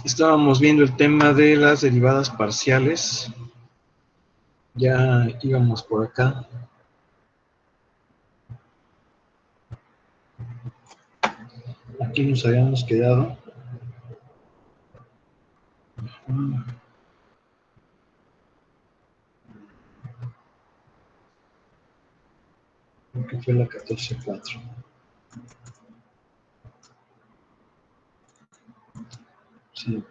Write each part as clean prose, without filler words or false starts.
Estábamos viendo el tema de las derivadas parciales. Ya íbamos por acá. Aquí nos habíamos quedado. Creo que fue la 14.4. Sí.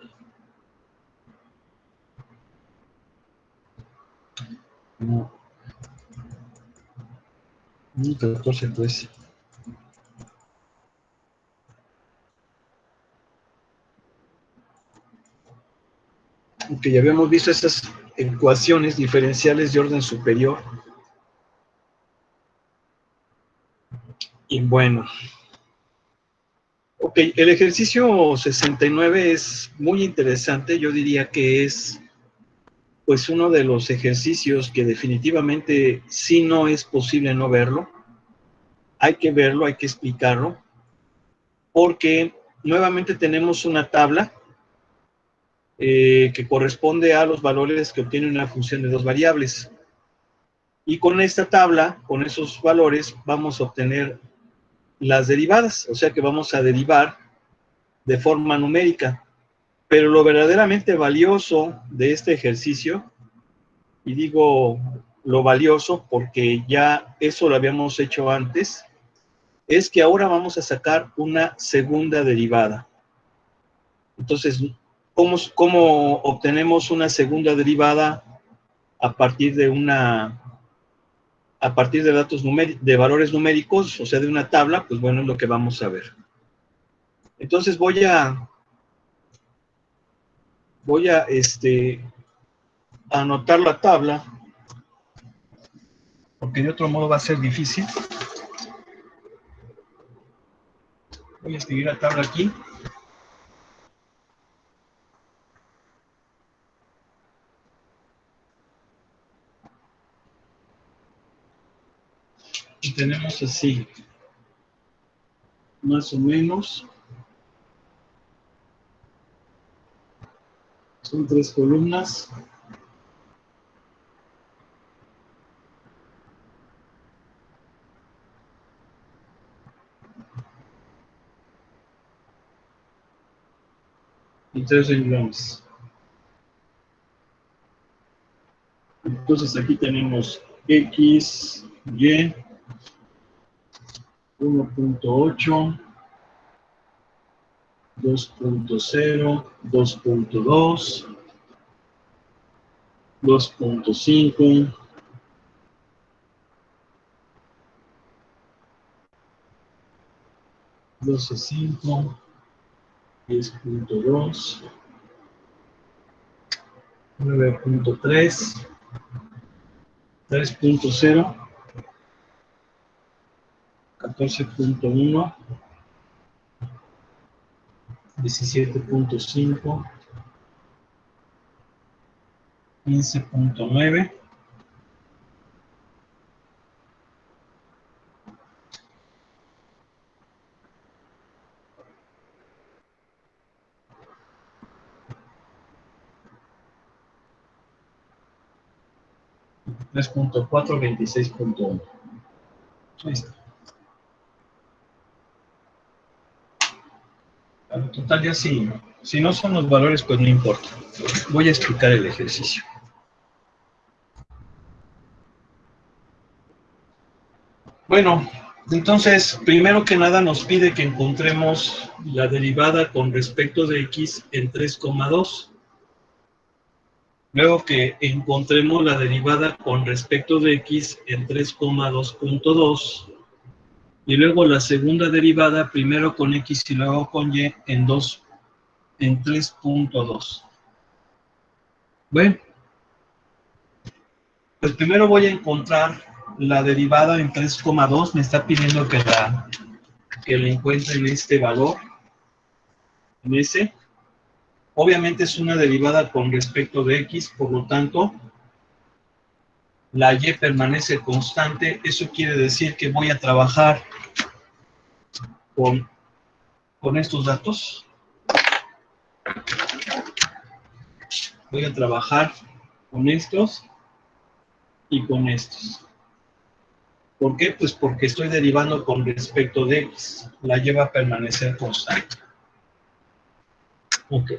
No. 14.13. Ok, ya habíamos visto esas ecuaciones diferenciales de orden superior. Y bueno. Ok, el ejercicio 69 es muy interesante. Yo diría que es pues uno de los ejercicios que definitivamente sí no es posible no verlo. Hay que verlo, hay que explicarlo, porque nuevamente tenemos una tabla que corresponde a los valores que obtiene una función de dos variables. Y con esta tabla, con esos valores, vamos a obtener las derivadas, o sea que vamos a derivar de forma numérica. Pero lo verdaderamente valioso de este ejercicio, y digo lo valioso porque ya eso lo habíamos hecho antes, es que ahora vamos a sacar una segunda derivada. Entonces, ¿cómo obtenemos una segunda derivada a partir de datos de valores numéricos, o sea, de una tabla? Pues bueno, es lo que vamos a ver. Entonces voy a anotar la tabla, porque de otro modo va a ser difícil. Voy a escribir la tabla aquí. Y tenemos así, más o menos, son 3 columnas. Y 3 renglones. Entonces aquí tenemos X, Y, 1.8, 2.0, 2.2, 2.5, 12.5, 10.2, 9.3, 3.0, 14.1, 17.5, 15.9, 3.4, 26.1. Ahí está. En total ya si no son los valores, pues no importa. Voy a explicar el ejercicio. Bueno, entonces, primero que nada nos pide que encontremos la derivada con respecto de x en 3,2. Luego que encontremos la derivada con respecto de x en 3,2.2. Y luego la segunda derivada, primero con x y luego con y en 3.2. Bueno, pues primero voy a encontrar la derivada en 3,2. Me está pidiendo que la encuentre en este valor, en ese. Obviamente es una derivada con respecto de x, por lo tanto, la y permanece constante. Eso quiere decir que voy a trabajar con estos datos. Voy a trabajar con estos y con estos. ¿Por qué? Pues porque estoy derivando con respecto de x. La lleva a permanecer constante. Ok.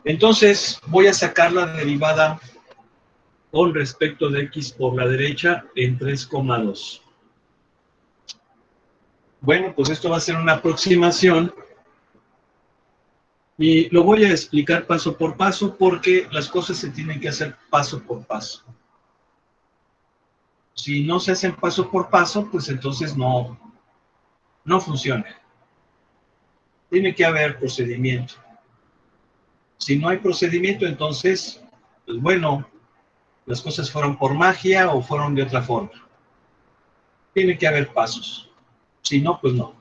Entonces, voy a sacar la derivada con respecto de x por la derecha en 3,2. Bueno, pues esto va a ser una aproximación y lo voy a explicar paso por paso porque las cosas se tienen que hacer paso por paso. Si no se hacen paso por paso, pues entonces no funciona. Tiene que haber procedimiento. Si no hay procedimiento, entonces, pues bueno, las cosas fueron por magia o fueron de otra forma. Tiene que haber pasos. Si no, pues no.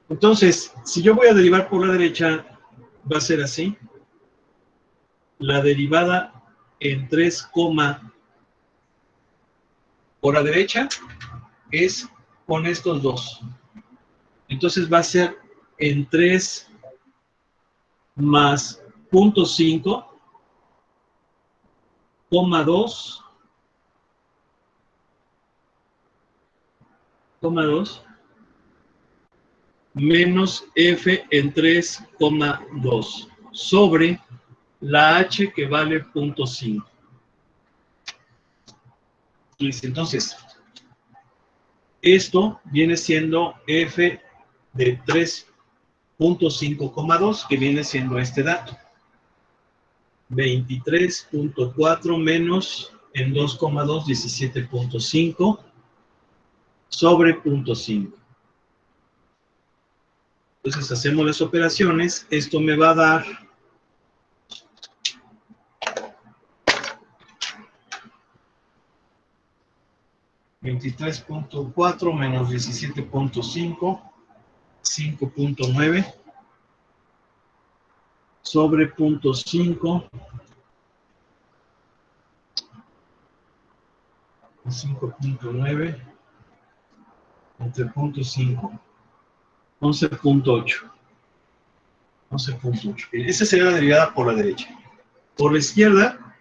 Entonces, si yo voy a derivar por la derecha, va a ser así. La derivada en 3, por la derecha es con estos dos. Entonces va a ser en 3 más 0.5, 2, 2 menos f en 3,2 sobre la h que vale 0.5. Entonces, esto viene siendo f de 3.5,2, que viene siendo este dato. 23.4 menos en 2,2, 17.5 sobre 0.5. Entonces hacemos las operaciones. Esto me va a dar 23.4 menos 17.5, 5.9 sobre 0.5, 5.9 entre 0.5, 11.8. 11.8. Esa sería la derivada por la derecha. Por la izquierda,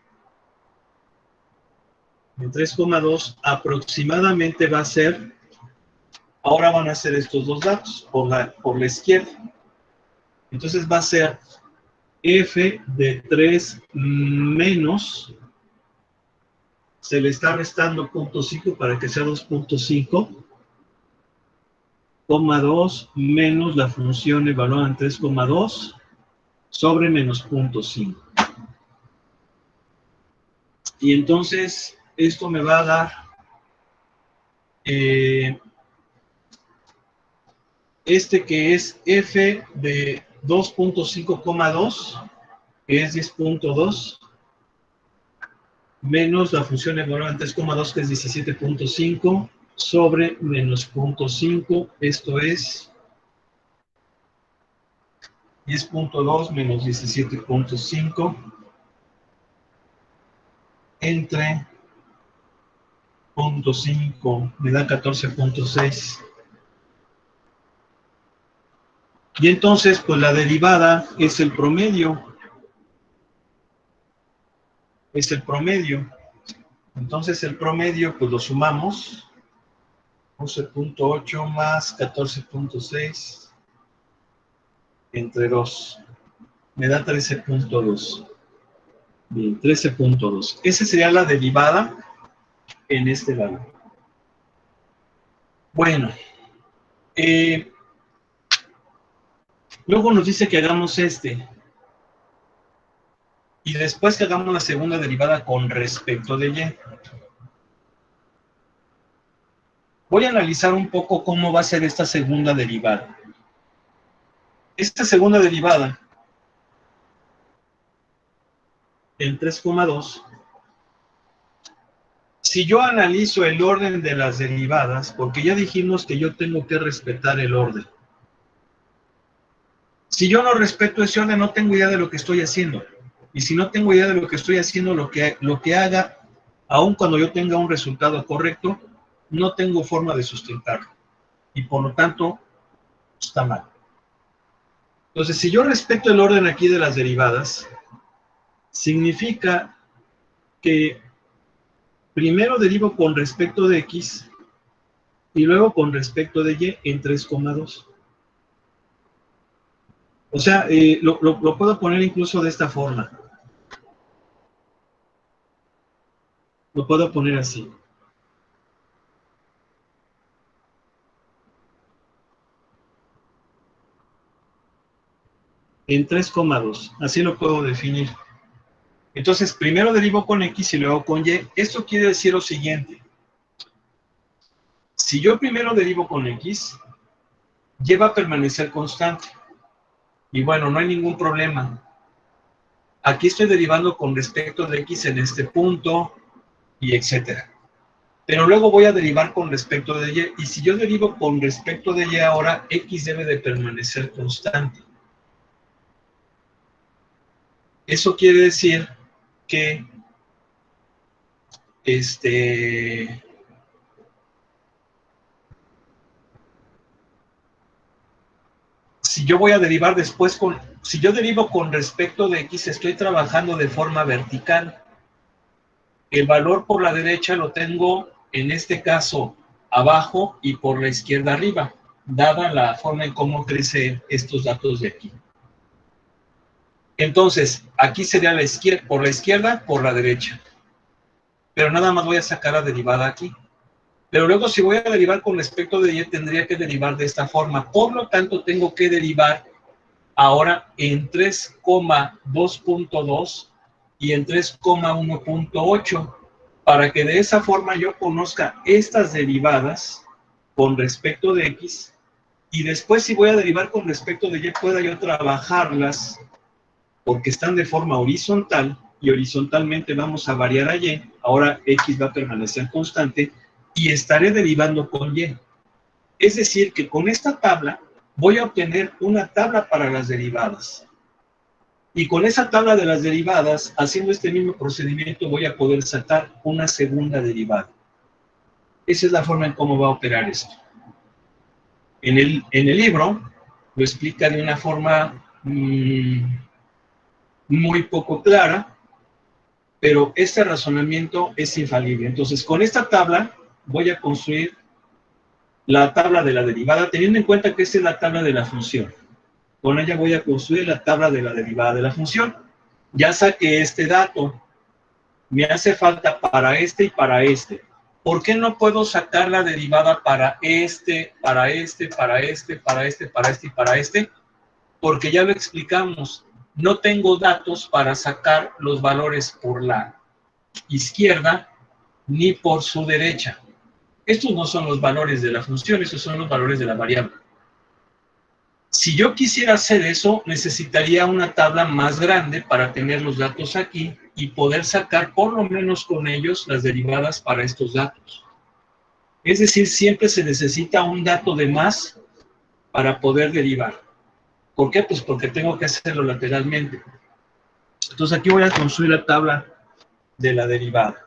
en 3,2 aproximadamente va a ser, ahora van a ser estos dos datos, por la izquierda. Entonces va a ser f de 3 menos, se le está restando 0.5 para que sea 2.5, 2 menos la función evaluada en 3,2 sobre menos 0.5. Y entonces esto me va a dar este que es f de 2.5,2, que es 10.2, menos la función evaluada en 3,2, que es 17.5, sobre menos 0.5, esto es 10.2 menos 17.5 entre 0.5, me da 14.6. Y entonces, pues la derivada es el promedio. Es el promedio. Entonces el promedio, pues lo sumamos. 11.8 más 14.6 entre 2. Me da 13.2. Bien, 13.2. Esa sería la derivada en este lado. Bueno. Luego nos dice que hagamos este. Y después que hagamos la segunda derivada con respecto de y. Voy a analizar un poco cómo va a ser esta segunda derivada. Esta segunda derivada en 3,2, si yo analizo el orden de las derivadas, porque ya dijimos que yo tengo que respetar el orden. Si yo no respeto ese orden, no tengo idea de lo que estoy haciendo. Y si no tengo idea de lo que estoy haciendo, lo que haga Aun cuando yo tenga un resultado correcto, no tengo forma de sustentarlo. Y por lo tanto, está mal. Entonces, si yo respeto el orden aquí de las derivadas, significa que primero derivo con respecto de x y luego con respecto de y en 3,2. O sea, lo puedo poner incluso de esta forma. Lo puedo poner así. En 3,2. Así lo puedo definir. Entonces, primero derivo con x y luego con y. Esto quiere decir lo siguiente. Si yo primero derivo con x, y va a permanecer constante. Y bueno, no hay ningún problema. Aquí estoy derivando con respecto de x en este punto, y etcétera. Pero luego voy a derivar con respecto de y. Y si yo derivo con respecto de y ahora, x debe de permanecer constante. Eso quiere decir que si yo voy a derivar después si yo derivo con respecto de x, estoy trabajando de forma vertical. El valor por la derecha lo tengo, en este caso, abajo y por la izquierda arriba, dada la forma en cómo crecen estos datos de aquí. Entonces, aquí sería por la izquierda, por la derecha. Pero nada más voy a sacar la derivada aquí. Pero luego si voy a derivar con respecto de y, tendría que derivar de esta forma. Por lo tanto, tengo que derivar ahora en 3,2.2 y en 3,1.8 para que de esa forma yo conozca estas derivadas con respecto de x y después si voy a derivar con respecto de y pueda yo trabajarlas porque están de forma horizontal y horizontalmente vamos a variar a y, ahora x va a permanecer constante y estaré derivando con y. Es decir, que con esta tabla voy a obtener una tabla para las derivadas. Y con esa tabla de las derivadas, haciendo este mismo procedimiento, voy a poder sacar una segunda derivada. Esa es la forma en cómo va a operar esto. En el libro lo explica de una forma muy poco clara, pero este razonamiento es infalible. Entonces, con esta tabla voy a construir la tabla de la derivada, teniendo en cuenta que esta es la tabla de la función. Con ella voy a construir la tabla de la derivada de la función. Ya saqué este dato. Me hace falta para este y para este. ¿Por qué no puedo sacar la derivada para este, para este, para este, para este, para este y para este? Porque ya lo explicamos. No tengo datos para sacar los valores por la izquierda ni por su derecha. Estos no son los valores de la función, estos son los valores de la variable. Si yo quisiera hacer eso, necesitaría una tabla más grande para tener los datos aquí y poder sacar por lo menos con ellos las derivadas para estos datos. Es decir, siempre se necesita un dato de más para poder derivar. ¿Por qué? Pues porque tengo que hacerlo lateralmente. Entonces aquí voy a construir la tabla de la derivada.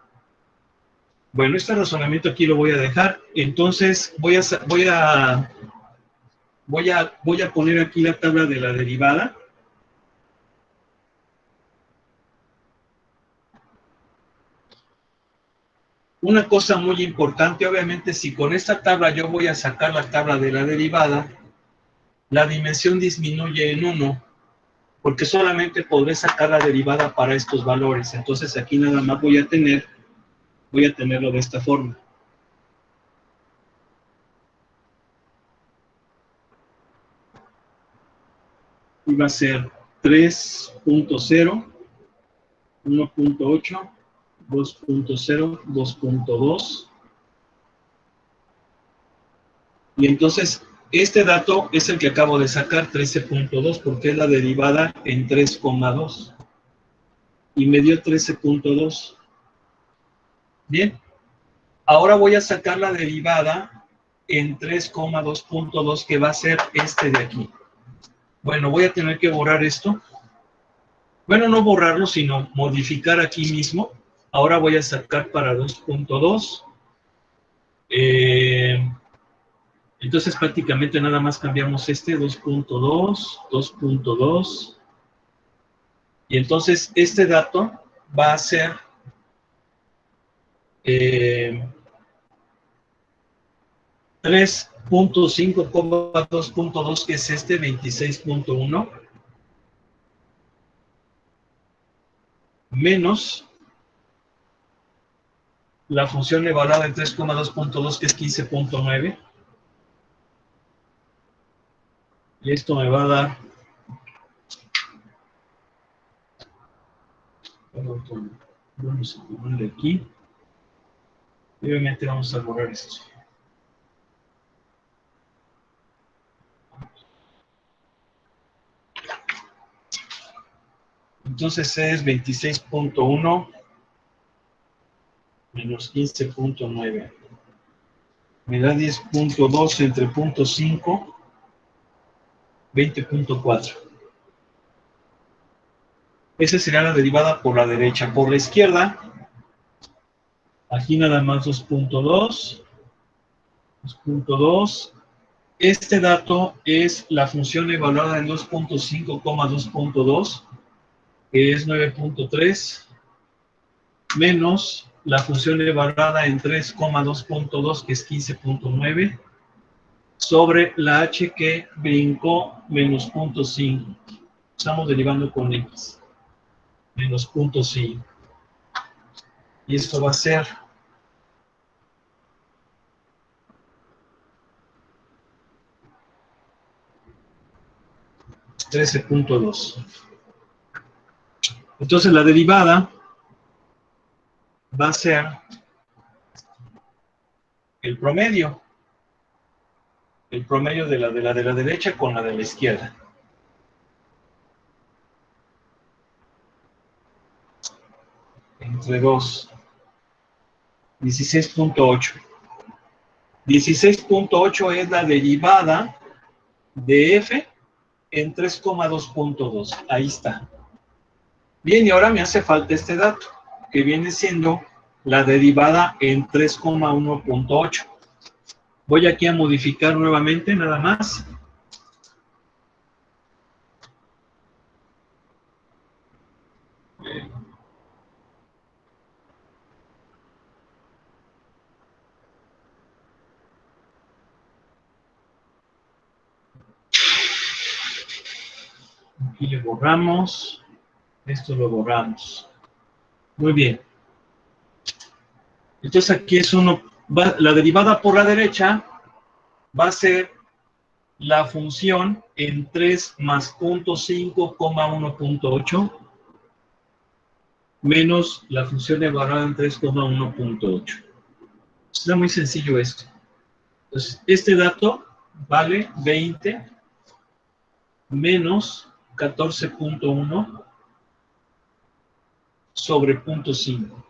Bueno, este razonamiento aquí lo voy a dejar. Entonces voy a poner aquí la tabla de la derivada. Una cosa muy importante, obviamente, si con esta tabla yo voy a sacar la tabla de la derivada, la dimensión disminuye en 1, porque solamente podré sacar la derivada para estos valores. Entonces aquí nada más voy a tenerlo de esta forma. Y va a ser 3.0, 1.8, 2.0, 2.2. Y entonces, este dato es el que acabo de sacar, 13.2, porque es la derivada en 3,2. Y me dio 13.2. Bien. Ahora voy a sacar la derivada en 3,2.2, que va a ser este de aquí. Bueno, voy a tener que borrar esto. Bueno, no borrarlo, sino modificar aquí mismo Ahora voy a sacar para 2.2. Entonces prácticamente nada más cambiamos 2.2, 2.2. Y entonces este dato va a ser 3.5,2.2, que es 26.1, menos la función evaluada en 3,2.2, que es 15.9. Y esto me va a dar... Vamos a ponerle aquí. Y obviamente vamos a borrar esto. Entonces es 26.1 menos 15.9. Me da 10.2 entre 0.5, 20.4. Esa sería la derivada por la derecha. Por la izquierda, aquí nada más 2.2. 2.2. Este dato es la función evaluada en 2.5,2.2, que es 9.3, menos la función evaluada en 3,2.2, que es 15.9, sobre la h que brincó menos 0.5. Estamos derivando con x, menos 0.5. Y esto va a ser 13.2. Entonces la derivada va a ser el promedio de la derecha con la de la izquierda. Entre 2. 16.8. 16.8 es la derivada de f en 3,2.2. Ahí está. Bien, y ahora me hace falta este dato, que viene siendo la derivada en 3,1.8. Voy aquí a modificar nuevamente, nada más. Aquí le borramos. Esto lo borramos. Muy bien. Entonces aquí es la derivada por la derecha va a ser la función en 3 más 0.5,1.8 menos la función evaluada en 3,1.8. Está muy sencillo esto. Entonces, este dato vale 20 menos 14.1 sobre 0.5.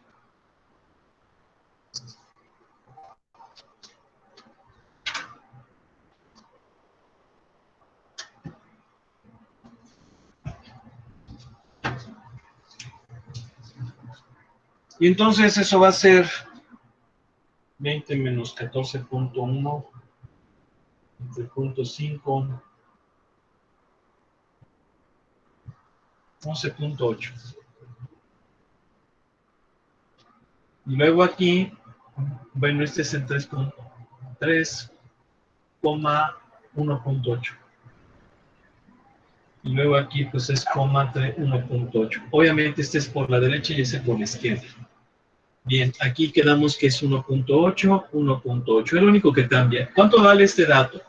Y entonces eso va a ser 20 menos 14.1 entre 0.5, 11.8. Y luego aquí, bueno, este es en 3,1.8. Y luego aquí pues es 1.8. Obviamente este es por la derecha y ese por la izquierda. Bien, aquí quedamos que es 1.8, 1.8. Es lo único que cambia. ¿Cuánto vale este dato?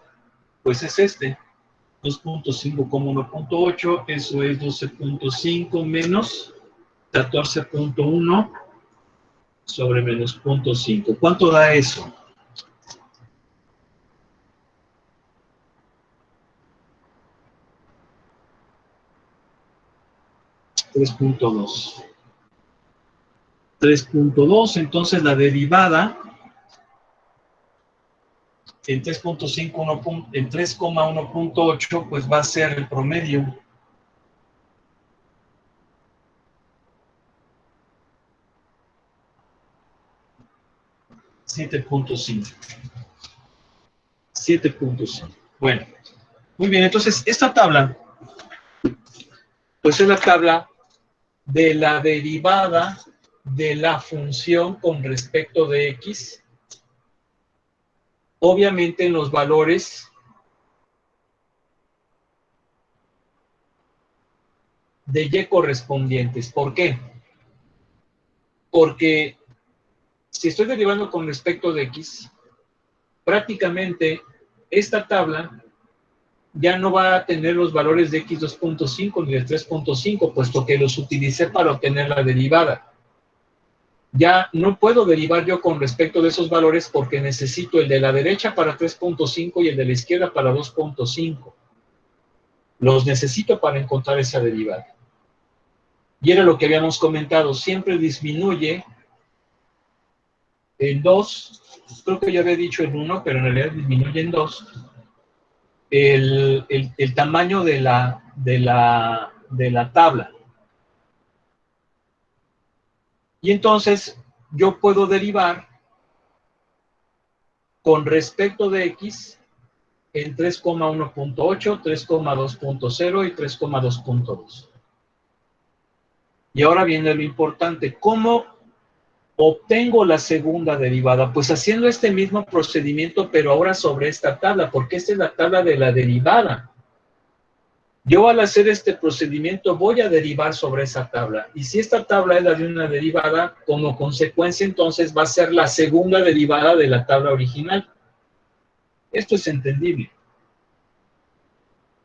Pues es 2.5,1.8. Eso es 12.5 menos 14.1 sobre menos 0.5. ¿Cuánto da eso? $3.2. 3.2, entonces la derivada en 3.5, en 3,1.8, pues va a ser el promedio. 7.5. 7.5. Bueno, muy bien, entonces esta tabla, pues es la tabla de la derivada de la función con respecto de x, obviamente en los valores de y correspondientes. ¿Por qué? Porque si estoy derivando con respecto de x, prácticamente esta tabla ya no va a tener los valores de x 2.5 ni de 3.5, puesto que los utilicé para obtener la derivada. Ya no puedo derivar yo con respecto de esos valores porque necesito el de la derecha para 3.5 y el de la izquierda para 2.5. Los necesito para encontrar esa derivada. Y era lo que habíamos comentado, siempre disminuye en 2, creo que ya había dicho en 1, pero en realidad disminuye en 2, el tamaño de la tabla. Y entonces yo puedo derivar con respecto de x en 3,1.8, 3,2.0 y 3,2.2. Y ahora viene lo importante, ¿cómo obtengo la segunda derivada? Pues haciendo este mismo procedimiento, pero ahora sobre esta tabla, porque esta es la tabla de la derivada. Yo al hacer este procedimiento voy a derivar sobre esa tabla. Y si esta tabla es la de una derivada, como consecuencia entonces va a ser la segunda derivada de la tabla original. Esto es entendible.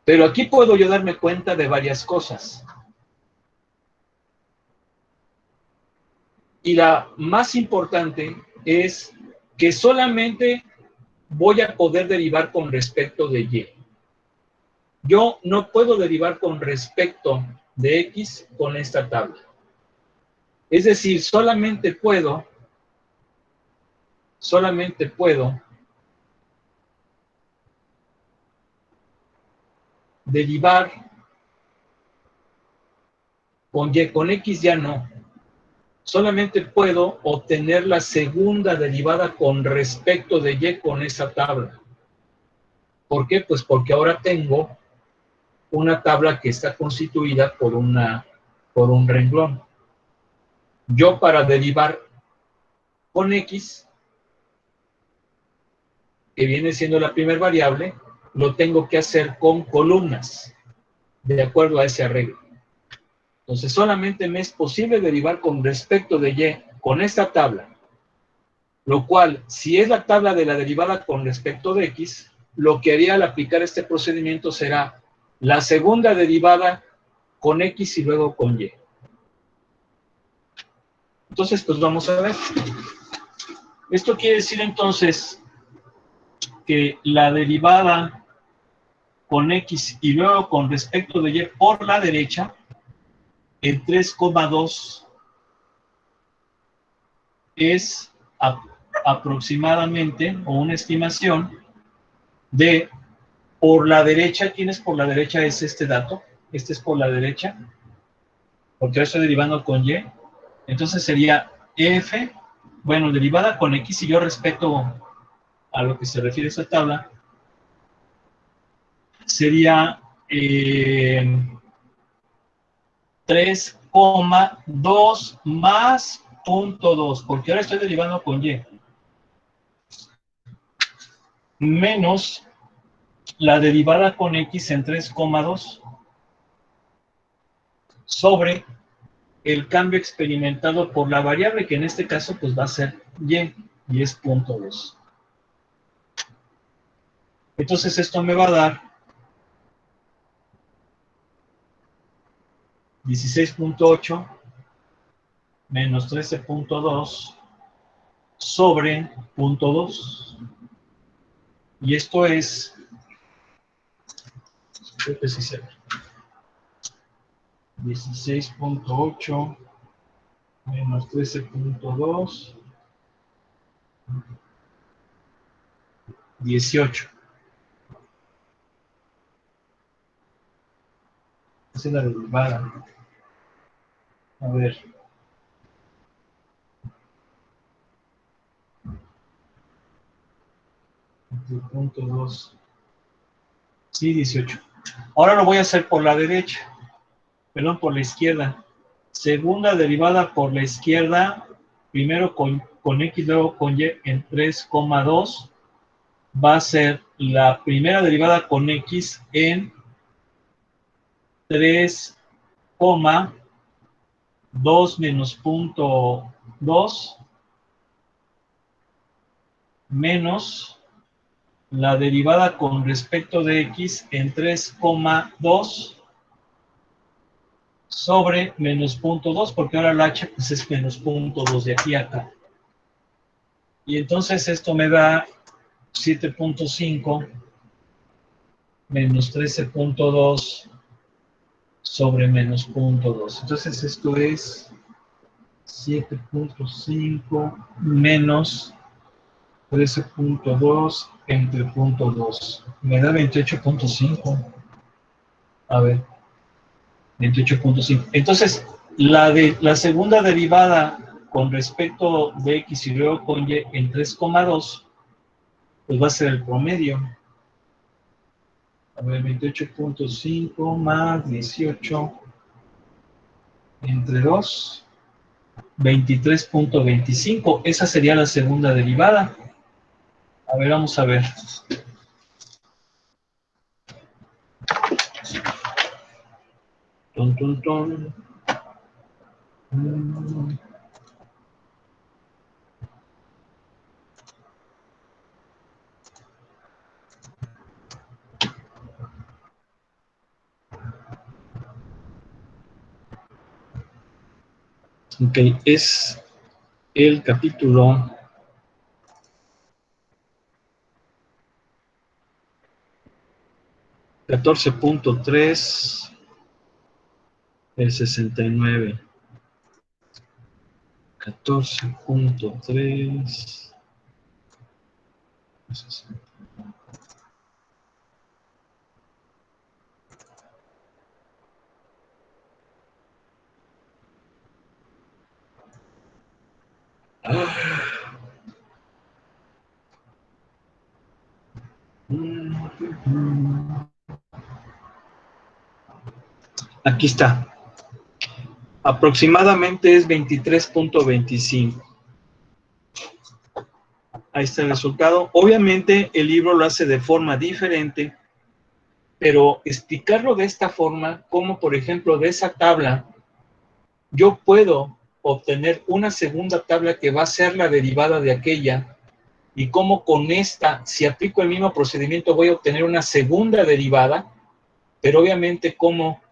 Pero aquí puedo yo darme cuenta de varias cosas. Y la más importante es que solamente voy a poder derivar con respecto de y. Yo no puedo derivar con respecto de x con esta tabla. Es decir, solamente puedo derivar con y, con x ya no. Solamente puedo obtener la segunda derivada con respecto de y con esa tabla. ¿Por qué? Pues porque ahora tengo una tabla que está constituida por un renglón. Yo para derivar con x, que viene siendo la primera variable, lo tengo que hacer con columnas, de acuerdo a ese arreglo. Entonces solamente me es posible derivar con respecto de y con esta tabla, lo cual, si es la tabla de la derivada con respecto de x, lo que haría al aplicar este procedimiento será la segunda derivada con x y luego con y. Entonces, pues vamos a ver. Esto quiere decir entonces que la derivada con x y luego con respecto de y por la derecha, el 3,2 es aproximadamente, o una estimación, de por la derecha. ¿Tienes por la derecha? Es este dato. Este es por la derecha, porque ahora estoy derivando con y. Entonces sería f, bueno, derivada con x, y yo respecto a lo que se refiere a esta tabla, sería 3,2 más 0.2, porque ahora estoy derivando con y, menos la derivada con x en 3,2 sobre el cambio experimentado por la variable, que en este caso pues va a ser y es 0.2. Entonces esto me va a dar 16.8 menos 13.2 sobre 0.2. Y esto es, creo que sí se ve, 16.8 menos 13.2, 18. Esa es la derivada. A ver. entre punto 2. Sí, 18. Ahora lo voy a hacer por la derecha. Perdón, por la izquierda. Segunda derivada por la izquierda, primero con X, luego con Y en 3,2. Va a ser la primera derivada con X en 3,2 menos punto 2 menos la derivada con respecto de X en 3,2 sobre menos punto 2, porque ahora el H pues es menos punto 2 de aquí a acá. Y entonces esto me da 7,5 menos 13,2 sobre menos punto 2. Entonces esto es 7,5 menos 13,2 entre punto 2. Me da 28,5. A ver, 28,5. Entonces, la segunda derivada con respecto de X y luego con Y en 3,2, pues va a ser el promedio. A ver, 28,5 más 18 entre 2, 23,25. Esa sería la segunda derivada. A ver, vamos a ver. Ton, ton, ton. Ok, es el capítulo 14,3, el 69. 14,3. Aquí está. Aproximadamente es 23,25. Ahí está el resultado. Obviamente el libro lo hace de forma diferente, pero explicarlo de esta forma, como por ejemplo de esa tabla, yo puedo obtener una segunda tabla que va a ser la derivada de aquella, y cómo con esta, si aplico el mismo procedimiento, voy a obtener una segunda derivada, pero obviamente como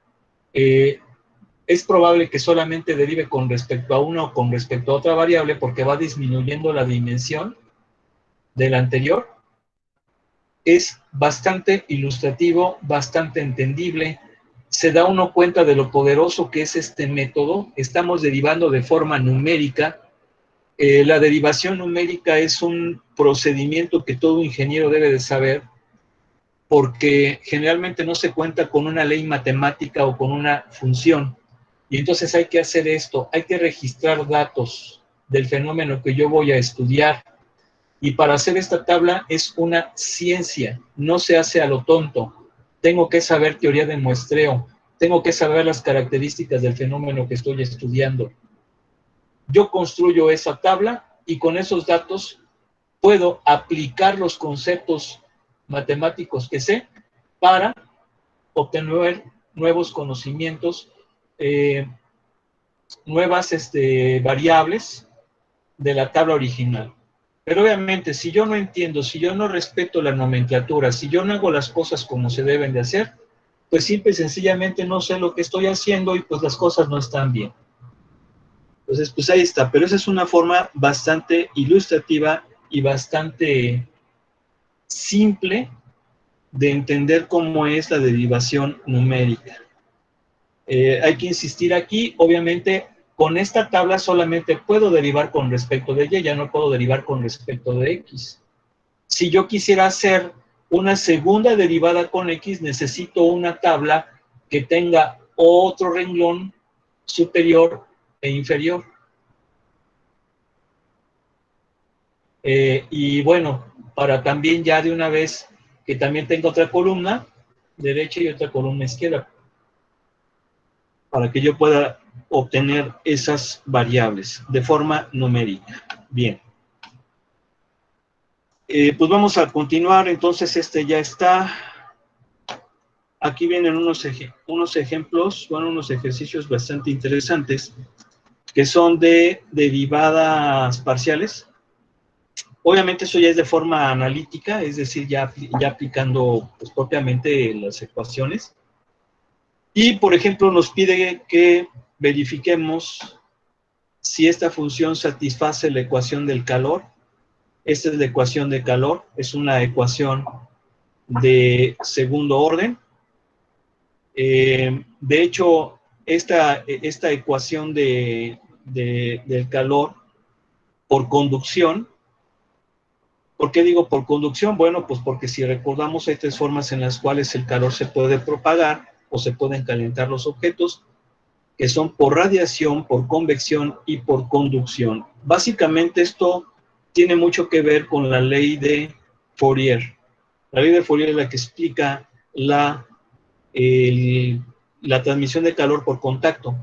es probable que solamente derive con respecto a una o con respecto a otra variable, porque va disminuyendo la dimensión de la anterior. Es bastante ilustrativo, bastante entendible. Se da uno cuenta de lo poderoso que es este método. Estamos derivando de forma numérica. La derivación numérica es un procedimiento que todo ingeniero debe de saber, porque generalmente no se cuenta con una ley matemática o con una función. Y entonces hay que hacer esto, hay que registrar datos del fenómeno que yo voy a estudiar. Y para hacer esta tabla es una ciencia, no se hace a lo tonto. Tengo que saber teoría de muestreo, tengo que saber las características del fenómeno que estoy estudiando. Yo construyo esa tabla y con esos datos puedo aplicar los conceptos matemáticos que sé para obtener nuevos conocimientos, nuevas variables de la tabla original. Pero obviamente, si yo no entiendo, si yo no respeto la nomenclatura, si yo no hago las cosas como se deben de hacer, pues simple y sencillamente no sé lo que estoy haciendo y pues las cosas no están bien. Entonces, pues ahí está. Pero esa es una forma bastante ilustrativa y bastante simple de entender cómo es la derivación numérica. Hay que insistir aquí, obviamente, con esta tabla solamente puedo derivar con respecto de Y, ya no puedo derivar con respecto de X. Si yo quisiera hacer una segunda derivada con X, necesito una tabla que tenga otro renglón superior e inferior. Y bueno, para también ya de una vez que también tenga otra columna derecha y otra columna izquierda, para que yo pueda obtener esas variables de forma numérica. Bien. Pues vamos a continuar, entonces este ya está. Aquí vienen unos ejemplos, bueno, unos ejercicios bastante interesantes, que son de derivadas parciales. Obviamente eso ya es de forma analítica, es decir, ya aplicando pues, propiamente las ecuaciones. Y, por ejemplo, nos pide que verifiquemos si esta función satisface la ecuación del calor. Esta es la ecuación de calor, es una ecuación de segundo orden. De hecho, esta ecuación del calor por conducción, ¿por qué digo por conducción? Bueno, pues porque si recordamos hay tres formas en las cuales el calor se puede propagar o se pueden calentar los objetos, que son por radiación, por convección y por conducción. Básicamente esto tiene mucho que ver con la ley de Fourier. La ley de Fourier es la que explica la transmisión de calor por contacto.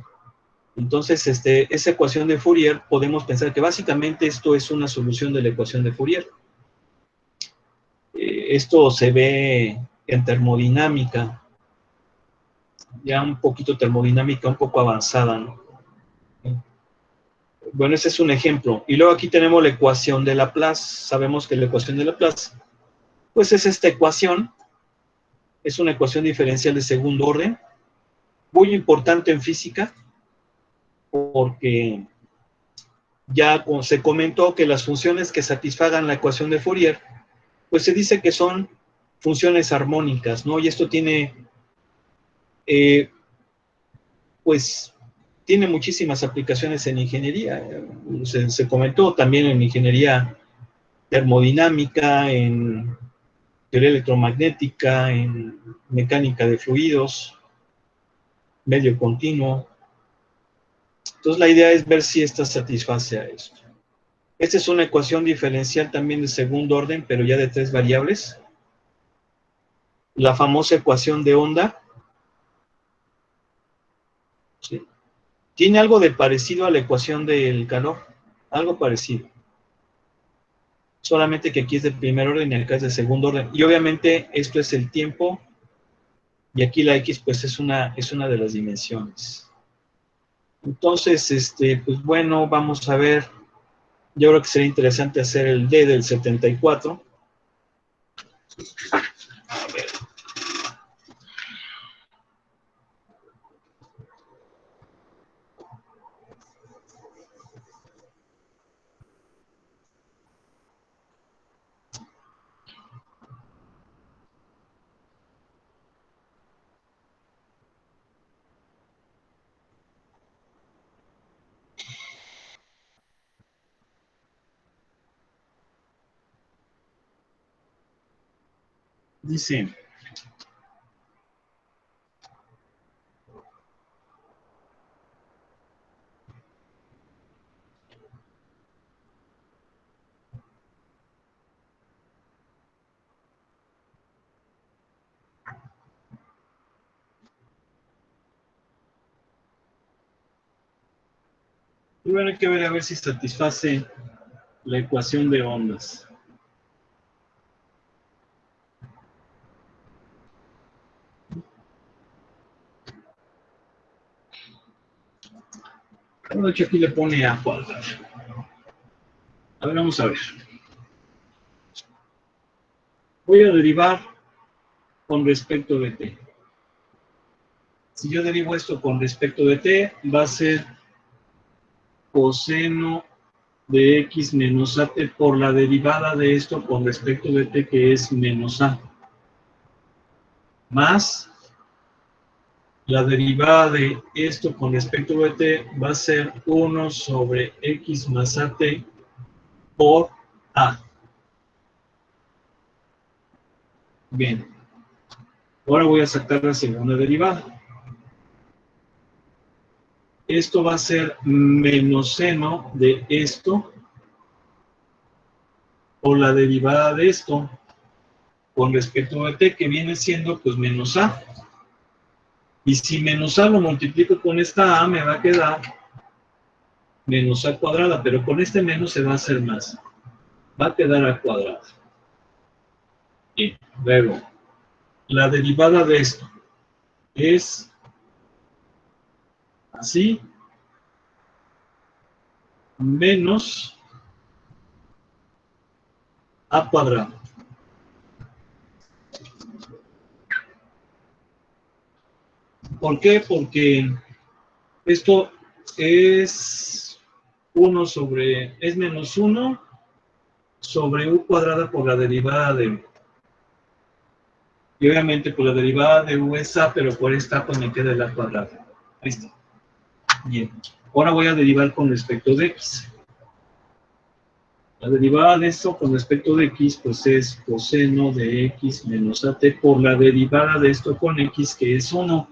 Entonces, esa ecuación de Fourier, podemos pensar que básicamente esto es una solución de la ecuación de Fourier. Esto se ve en termodinámica, ya un poquito termodinámica, un poco avanzada, ¿no? Bueno, ese es un ejemplo. Y luego aquí tenemos la ecuación de Laplace. Sabemos que la ecuación de Laplace, pues es esta ecuación, es una ecuación diferencial de segundo orden, muy importante en física, porque ya se comentó que las funciones que satisfagan la ecuación de Fourier, pues se dice que son funciones armónicas, ¿no? Y esto tiene, pues, tiene muchísimas aplicaciones en ingeniería. Se comentó también en ingeniería termodinámica, en teoría electromagnética, en mecánica de fluidos, medio continuo. Entonces la idea es ver si esta satisface a esto. Esta es una ecuación diferencial también de segundo orden, pero ya de tres variables. La famosa ecuación de onda. ¿Sí? Tiene algo de parecido a la ecuación del calor, algo parecido. Solamente que aquí es de primer orden y acá es de segundo orden. Y obviamente esto es el tiempo, y aquí la X pues es una de las dimensiones. Entonces, pues bueno, vamos a ver. Yo creo que sería interesante hacer el D del 74. A ver. Dice, y bueno, hay que ver a ver si satisface la ecuación de ondas. De hecho, aquí le pone A cuadrado. A ver, vamos a ver. Voy a derivar con respecto de t. Si yo derivo esto con respecto de t, va a ser coseno de x menos at por la derivada de esto con respecto de t, que es menos a, más la derivada de esto con respecto de t va a ser 1 sobre x más at por a. Bien. Ahora voy a sacar la segunda derivada. Esto va a ser menos seno de esto por la derivada de esto con respecto a t, que viene siendo pues menos a. Y si menos a lo multiplico con esta a, me va a quedar menos a cuadrada, pero con este menos se va a hacer más. Va a quedar a cuadrada. Y luego, la derivada de esto es así, menos a cuadrado. ¿Por qué? Porque esto es es menos 1 sobre u cuadrada por la derivada de u. Y obviamente por la derivada de u es a, pero por esta pues me queda el a cuadrado. Ahí está. Bien. Ahora voy a derivar con respecto de x. La derivada de esto con respecto de x pues es coseno de x menos at por la derivada de esto con x, que es 1.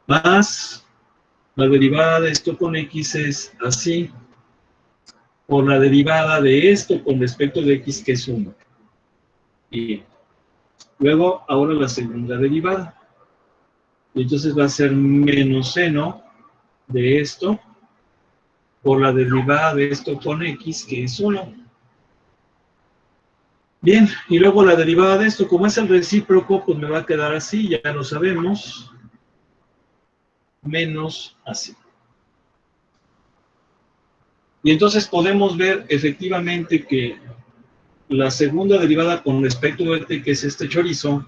Más la derivada de esto con x es así, por la derivada de esto con respecto de x, que es 1. Y luego, ahora la segunda derivada. Y entonces va a ser menos seno de esto por la derivada de esto con x, que es 1. Bien, y luego la derivada de esto, como es el recíproco, pues me va a quedar así, ya lo sabemos, menos así. Y entonces podemos ver efectivamente que la segunda derivada con respecto a este, que es este chorizo,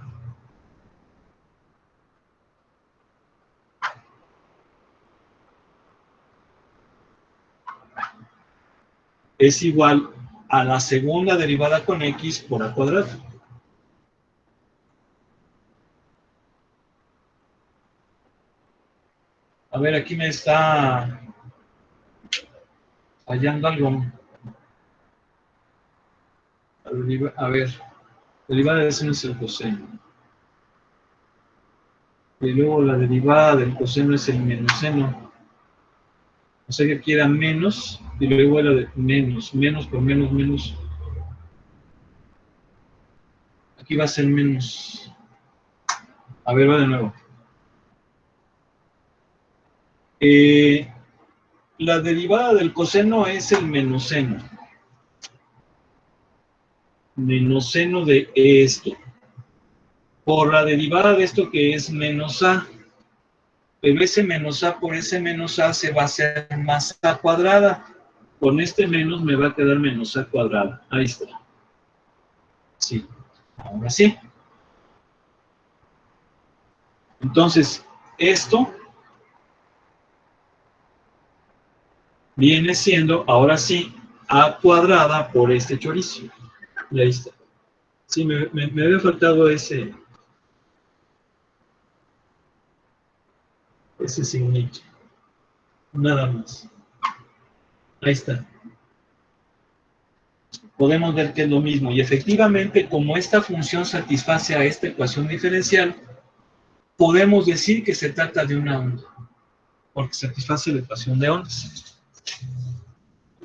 es igual a la segunda derivada con x por a cuadrado. A ver, aquí me está fallando algo. A ver, derivada de seno es el coseno. Y luego la derivada del coseno es el menos seno. O sea que aquí era menos, y luego era de menos, menos por menos, menos. Aquí va a ser menos. A ver, va de nuevo. La derivada del coseno es el menos seno. Menos seno de esto. Por la derivada de esto, que es menos a. Pero ese menos a por ese menos a se va a hacer más a cuadrada. Con este menos me va a quedar menos a cuadrada. Ahí está. Sí. Ahora sí. Entonces, esto viene siendo, ahora sí, a cuadrada por este chorizo. Y ahí está. Sí, me había faltado ese signito. Nada más. Ahí está. Podemos ver que es lo mismo. Y efectivamente, como esta función satisface a esta ecuación diferencial, podemos decir que se trata de una onda, porque satisface la ecuación de ondas.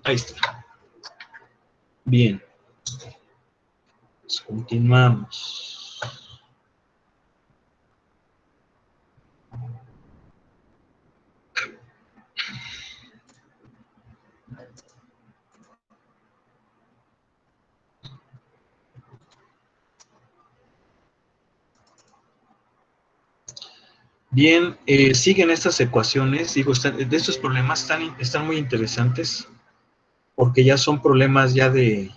Ahí está. Bien. Pues continuamos. Bien, siguen estas ecuaciones, digo, de estos problemas están muy interesantes, porque ya son problemas ya de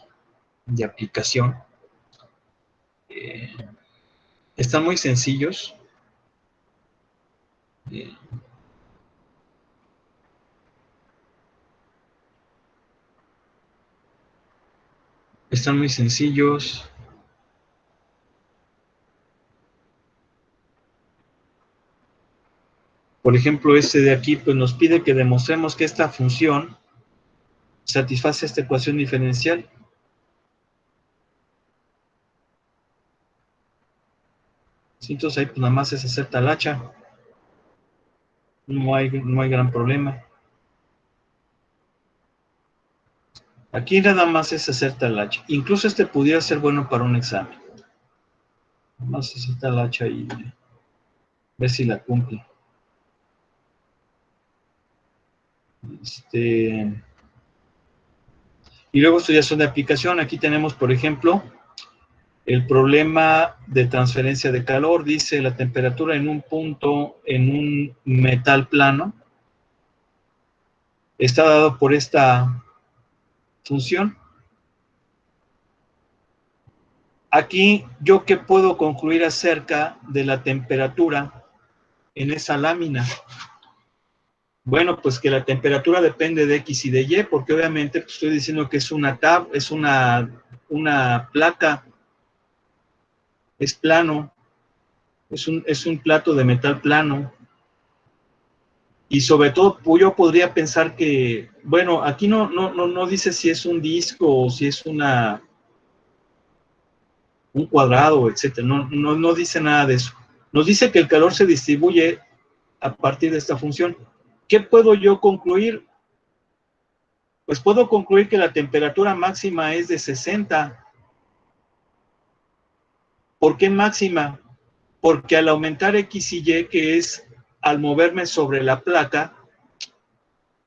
aplicación. Están muy sencillos. Están muy sencillos. Por ejemplo, este de aquí, pues nos pide que demostremos que esta función satisface esta ecuación diferencial. Sí, entonces ahí pues nada más es hacer talacha. No hay gran problema. Aquí nada más es hacer talacha. Incluso este pudiera ser bueno para un examen. Nada más hacer talacha y ver si la cumple. Y luego esto ya son de aplicación. Aquí tenemos, por ejemplo, el problema de transferencia de calor. Dice la temperatura en un punto, en un metal plano, está dado por esta función. Aquí, ¿yo qué puedo concluir acerca de la temperatura en esa lámina? Bueno, pues que la temperatura depende de X y de Y, porque obviamente pues, estoy diciendo que es una placa, es plano, es un plato de metal plano. Y sobre todo, yo podría pensar que, bueno, aquí no dice si es un disco o si es un cuadrado, etcétera. No dice nada de eso. Nos dice que el calor se distribuye a partir de esta función. ¿Qué puedo yo concluir? Pues puedo concluir que la temperatura máxima es de 60. ¿Por qué máxima? Porque al aumentar X y Y, que es al moverme sobre la placa,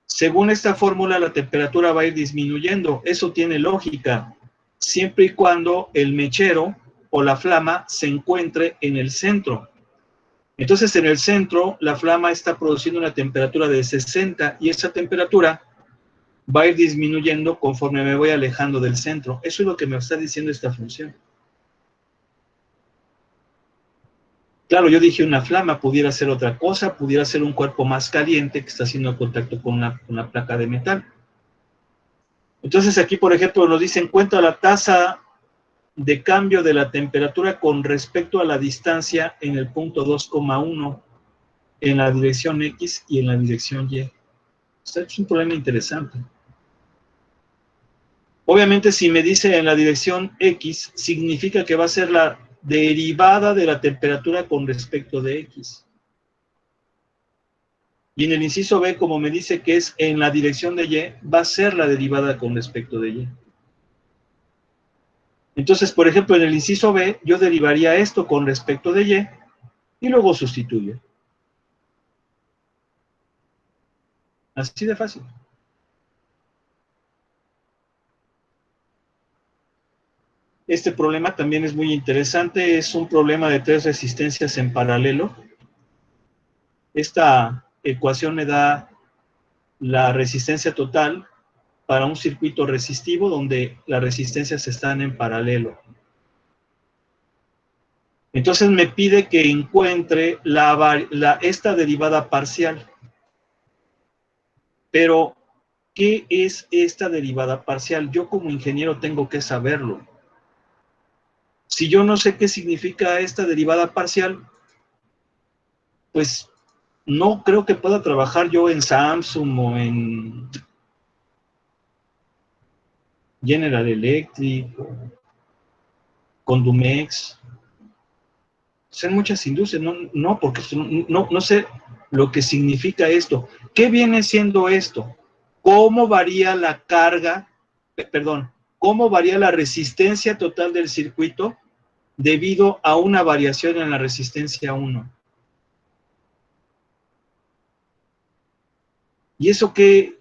según esta fórmula, la temperatura va a ir disminuyendo. Eso tiene lógica, siempre y cuando el mechero o la flama se encuentre en el centro. Entonces, en el centro, la flama está produciendo una temperatura de 60 y esa temperatura va a ir disminuyendo conforme me voy alejando del centro. Eso es lo que me está diciendo esta función. Claro, yo dije una flama, pudiera ser otra cosa, pudiera ser un cuerpo más caliente que está haciendo contacto con una placa de metal. Entonces aquí, por ejemplo, nos dice, encuentra la tasa de cambio de la temperatura con respecto a la distancia en el punto 2,1 en la dirección X y en la dirección Y. O sea, es un problema interesante. Obviamente, si me dice en la dirección X, significa que va a ser la derivada de la temperatura con respecto de X. Y en el inciso B, como me dice que es en la dirección de Y, va a ser la derivada con respecto de Y. Entonces, por ejemplo, en el inciso B, yo derivaría esto con respecto de Y y luego sustituyo. Así de fácil. Este problema también es muy interesante. Es un problema de 3 resistencias en paralelo. Esta ecuación me da la resistencia total para un circuito resistivo donde las resistencias están en paralelo. Entonces me pide que encuentre esta derivada parcial. Pero, ¿qué es esta derivada parcial? Yo como ingeniero tengo que saberlo. Si yo no sé qué significa esta derivada parcial, pues no creo que pueda trabajar yo en Samsung o en General Electric, o Condumex. Son muchas industrias, porque no sé lo que significa esto. ¿Qué viene siendo esto? ¿Cómo varía la carga, cómo varía la resistencia total del circuito debido a una variación en la resistencia 1? ¿Y eso qué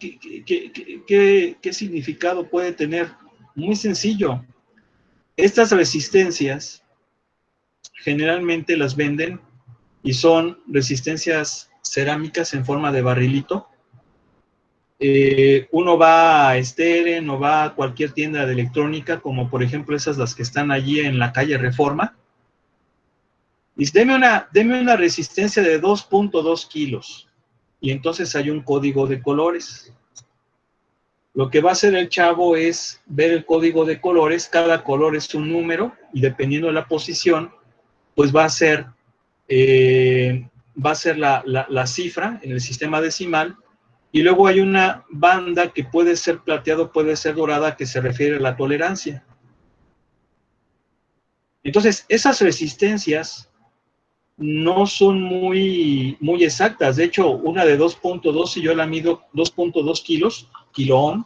significado puede tener? Muy sencillo. Estas resistencias generalmente las venden y son resistencias cerámicas en forma de barrilito. Uno va a Steren o va a cualquier tienda de electrónica, como por ejemplo esas las que están allí en la calle Reforma, y dice, deme una resistencia de 2.2 kilos. Y entonces hay un código de colores. Lo que va a hacer el chavo es ver el código de colores, cada color es un número, y dependiendo de la posición, pues va a ser la cifra en el sistema decimal, y luego hay una banda que puede ser plateado, puede ser dorada, que se refiere a la tolerancia. Entonces, esas resistencias no son muy exactas. De hecho, una de 2.2, si yo la mido 2.2 kilos, kilo ohm,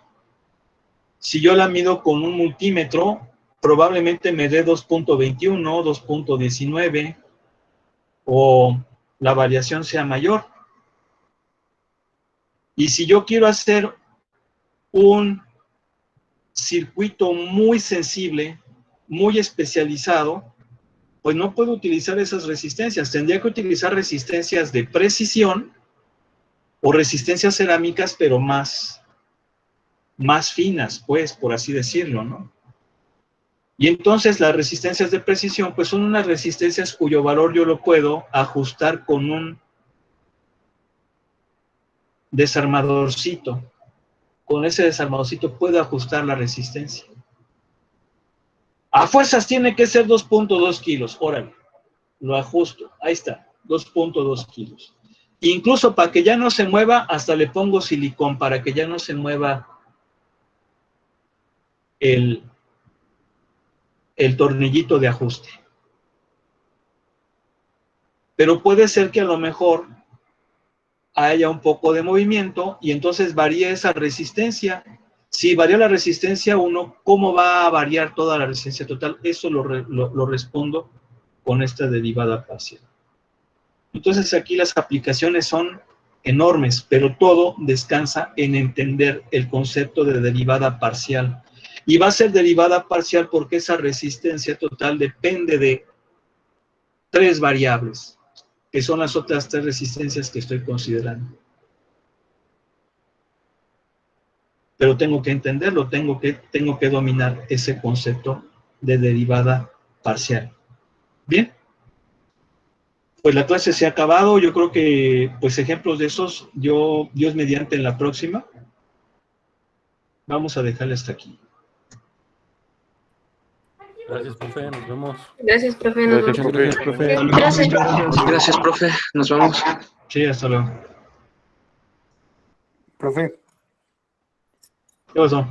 Si yo la mido con un multímetro, probablemente me dé 2.21, 2.19 o la variación sea mayor. Y si yo quiero hacer un circuito muy sensible, muy especializado, pues no puedo utilizar esas resistencias. Tendría que utilizar resistencias de precisión o resistencias cerámicas, pero más finas, pues, por así decirlo, ¿no? Y entonces las resistencias de precisión, pues son unas resistencias cuyo valor yo lo puedo ajustar con un desarmadorcito. Con ese desarmadorcito puedo ajustar la resistencia. A fuerzas tiene que ser 2.2 kilos, órale, lo ajusto, ahí está, 2.2 kilos. Incluso para que ya no se mueva, hasta le pongo silicón para que ya no se mueva el tornillito de ajuste. Pero puede ser que a lo mejor haya un poco de movimiento y entonces varía esa resistencia. Si varía la resistencia 1, ¿cómo va a variar toda la resistencia total? Eso lo respondo con esta derivada parcial. Entonces aquí las aplicaciones son enormes, pero todo descansa en entender el concepto de derivada parcial. Y va a ser derivada parcial porque esa resistencia total depende de 3 variables, que son las otras 3 resistencias que estoy considerando. Pero tengo que entenderlo, tengo que dominar ese concepto de derivada parcial. Bien, pues la clase se ha acabado. Yo creo que, pues, ejemplos de esos, Dios mediante en la próxima. Vamos a dejarle hasta aquí. Gracias, profe, nos vemos. Gracias, profe, nos vemos. Gracias, profe. Gracias, profe. Nos vemos. Sí, hasta luego. Profe. ¿Qué pasó?